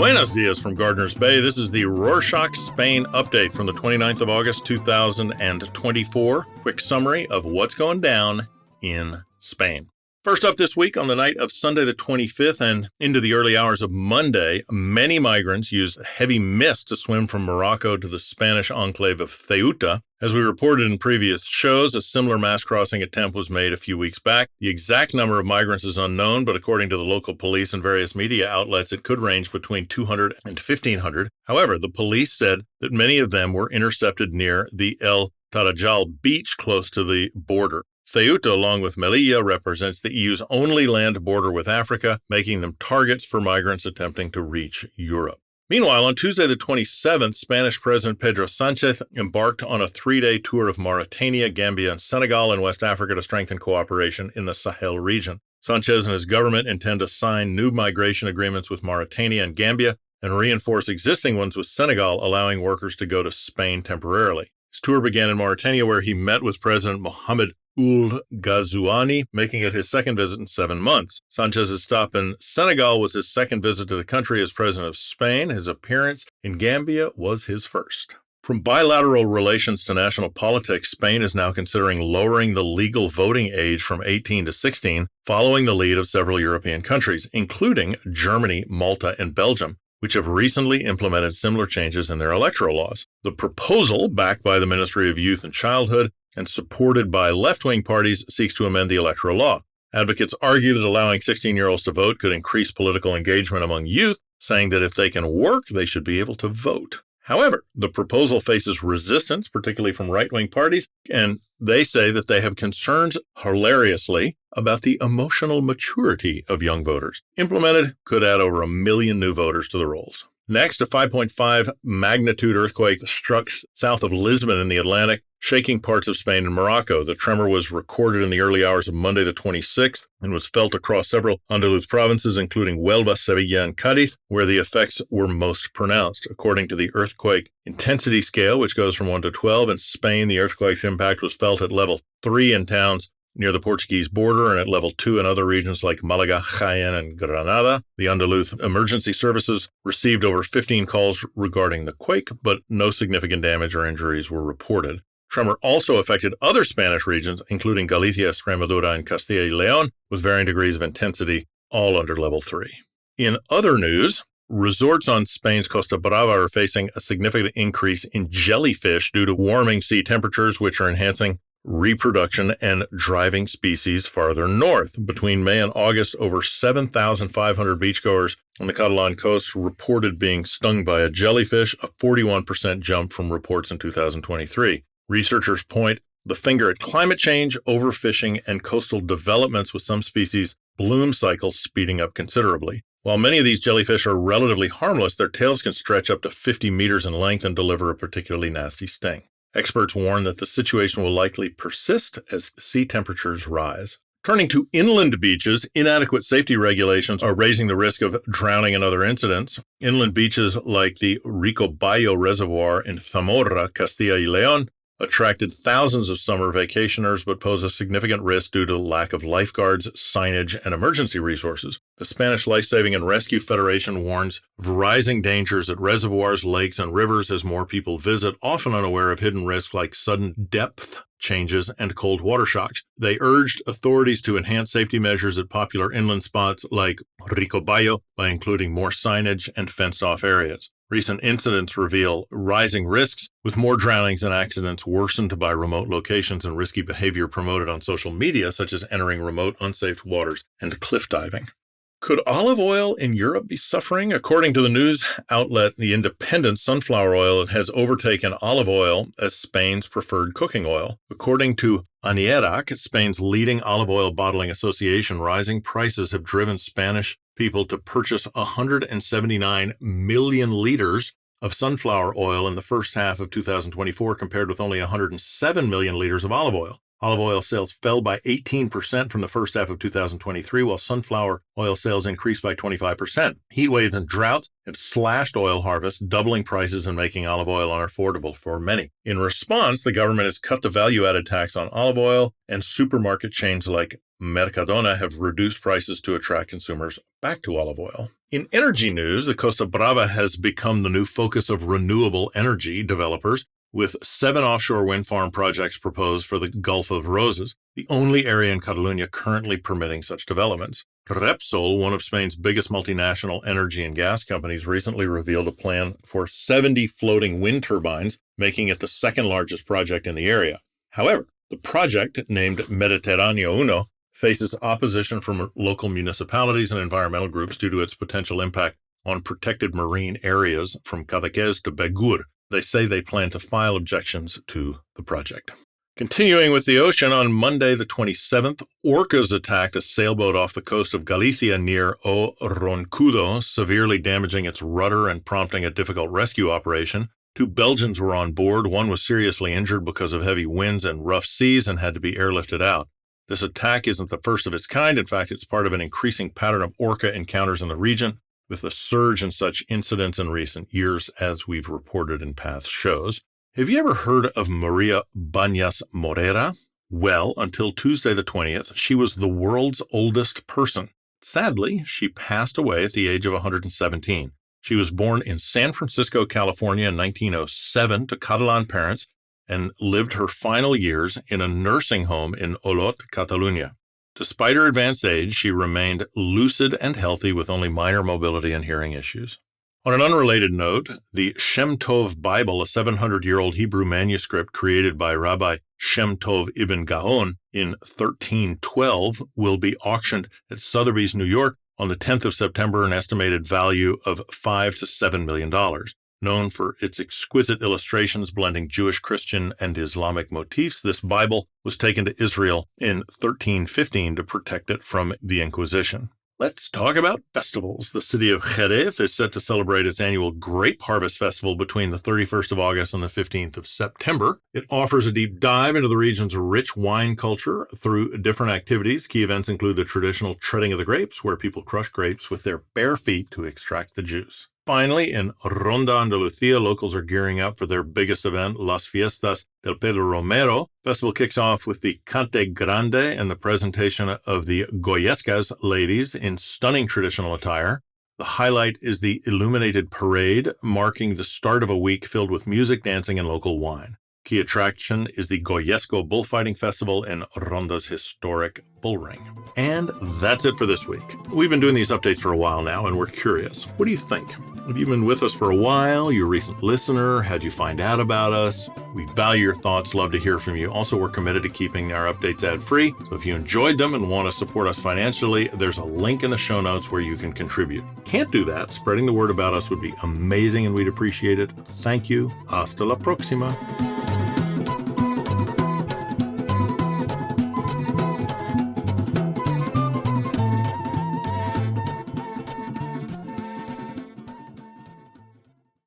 Buenos dias from Gardner's Bay. This is the Rorschach Spain update from the 29th of August, 2024. Quick summary of what's going down in Spain. First up this week, on the night of Sunday the 25th and into the early hours of Monday, many migrants used heavy mist to swim from Morocco to the Spanish enclave of Ceuta. As we reported in previous shows, a similar mass crossing attempt was made a few weeks back. The exact number of migrants is unknown, but according to the local police and various media outlets, it could range between 200 and 1,500. However, the police said that many of them were intercepted near the El Tarajal beach close to the border. Ceuta, along with Melilla, represents the EU's only land border with Africa, making them targets for migrants attempting to reach Europe. Meanwhile, on Tuesday the 27th, Spanish President Pedro Sánchez embarked on a 3-day tour of Mauritania, Gambia, and Senegal in West Africa to strengthen cooperation in the Sahel region. Sánchez and his government intend to sign new migration agreements with Mauritania and Gambia and reinforce existing ones with Senegal, allowing workers to go to Spain temporarily. His tour began in Mauritania, where he met with President Mohamed Ould Ghazouani, making it his second visit in 7 months. Sanchez's stop in Senegal was his second visit to the country as president of Spain. His appearance in Gambia was his first. From bilateral relations to national politics, Spain is now considering lowering the legal voting age from 18 to 16, following the lead of several European countries, including Germany, Malta, and Belgium, which have recently implemented similar changes in their electoral laws. The proposal, backed by the Ministry of Youth and Childhood and supported by left-wing parties, seeks to amend the electoral law. Advocates argue that allowing 16-year-olds to vote could increase political engagement among youth, saying that if they can work, they should be able to vote. However, the proposal faces resistance, particularly from right-wing parties, and they say that they have concerns, hilariously, about the emotional maturity of young voters. Implemented, could add over 1 million new voters to the rolls. Next, a 5.5 magnitude earthquake struck south of Lisbon in the Atlantic, shaking parts of Spain and Morocco. The tremor was recorded in the early hours of Monday the 26th and was felt across several Andalus provinces, including Huelva, Sevilla, and Cádiz, where the effects were most pronounced. According to the earthquake intensity scale, which goes from 1 to 12, in Spain, the earthquake's impact was felt at level 3 in towns near the Portuguese border and at level 2 in other regions like Malaga, Jaén, and Granada. The Andalus emergency services received over 15 calls regarding the quake, but no significant damage or injuries were reported. Tremor also affected other Spanish regions, including Galicia, Extremadura, and Castilla y León, with varying degrees of intensity, all under level 3. In other news, resorts on Spain's Costa Brava are facing a significant increase in jellyfish due to warming sea temperatures, which are enhancing reproduction and driving species farther north. Between May and August, over 7,500 beachgoers on the Catalan coast reported being stung by a jellyfish, a 41% jump from reports in 2023. Researchers point the finger at climate change, overfishing, and coastal developments, with some species' bloom cycles speeding up considerably. While many of these jellyfish are relatively harmless, their tails can stretch up to 50 meters in length and deliver a particularly nasty sting. Experts warn that the situation will likely persist as sea temperatures rise. Turning to inland beaches, inadequate safety regulations are raising the risk of drowning and other incidents. Inland beaches like the Ricobayo Reservoir in Zamora, Castilla y León, attracted thousands of summer vacationers but pose a significant risk due to lack of lifeguards, signage, and emergency resources. The Spanish Life-Saving and Rescue Federation warns of rising dangers at reservoirs, lakes, and rivers as more people visit, often unaware of hidden risks like sudden depth changes and cold water shocks. They urged authorities to enhance safety measures at popular inland spots like Ricobayo by including more signage and fenced-off areas. Recent incidents reveal rising risks, with more drownings and accidents worsened by remote locations and risky behavior promoted on social media, such as entering remote, unsafe waters and cliff diving. Could olive oil in Europe be suffering? According to the news outlet The Independent, sunflower oil has overtaken olive oil as Spain's preferred cooking oil. According to Anierac, Spain's leading olive oil bottling association, rising prices have driven Spanish people to purchase 179 million liters of sunflower oil in the first half of 2024, compared with only 107 million liters of olive oil. Olive oil sales fell by 18% from the first half of 2023, while sunflower oil sales increased by 25%. Heat waves and droughts have slashed oil harvests, doubling prices and making olive oil unaffordable for many. In response, the government has cut the value-added tax on olive oil, and supermarket chains like Mercadona have reduced prices to attract consumers back to olive oil. In energy news, the Costa Brava has become the new focus of renewable energy developers, with 7 offshore wind farm projects proposed for the Gulf of Roses, the only area in Catalonia currently permitting such developments. Repsol, one of Spain's biggest multinational energy and gas companies, recently revealed a plan for 70 floating wind turbines, making it the second largest project in the area. However, the project, named Mediterráneo Uno, faces opposition from local municipalities and environmental groups due to its potential impact on protected marine areas from Cadaqués to Begur. They say they plan to file objections to the project. Continuing with the ocean, on Monday the 27th, orcas attacked a sailboat off the coast of Galicia near O Roncudo, severely damaging its rudder and prompting a difficult rescue operation. 2 Belgians were on board. One was seriously injured because of heavy winds and rough seas and had to be airlifted out. This attack isn't the first of its kind. In fact, it's part of an increasing pattern of orca encounters in the region, with a surge in such incidents in recent years, as we've reported in past shows. Have you ever heard of Maria Bañas Morera? Well, until Tuesday the 20th, she was the world's oldest person. Sadly, she passed away at the age of 117. She was born in San Francisco, California in 1907 to Catalan parents and lived her final years in a nursing home in Olot, Catalonia. Despite her advanced age, she remained lucid and healthy with only minor mobility and hearing issues. On an unrelated note, the Shem Tov Bible, a 700-year-old Hebrew manuscript created by Rabbi Shem Tov Ibn Gaon in 1312, will be auctioned at Sotheby's, New York on the 10th of September, an estimated value of $5 to $7 million. Known for its exquisite illustrations blending Jewish, Christian, and Islamic motifs, this Bible was taken to Israel in 1315 to protect it from the Inquisition. Let's talk about festivals. The city of Jerez is set to celebrate its annual Grape Harvest Festival between the 31st of August and the 15th of September. It offers a deep dive into the region's rich wine culture through different activities. Key events include the traditional treading of the grapes, where people crush grapes with their bare feet to extract the juice. Finally, in Ronda, Andalucía, locals are gearing up for their biggest event, Las Fiestas del Pedro Romero. Festival kicks off with the Cante Grande and the presentation of the Goyescas ladies in stunning traditional attire. The highlight is the illuminated parade, marking the start of a week filled with music, dancing, and local wine. Key attraction is the Goyesco Bullfighting Festival in Ronda's historic bull ring. And that's it for this week. We've been doing these updates for a while now, and we're curious. What do you think? Have you been with us for a while? You're a recent listener? How'd you find out about us? We value your thoughts, love to hear from you. Also, we're committed to keeping our updates ad-free. So if you enjoyed them and want to support us financially, there's a link in the show notes where you can contribute. Can't do that? Spreading the word about us would be amazing and we'd appreciate it. Thank you. Hasta la próxima.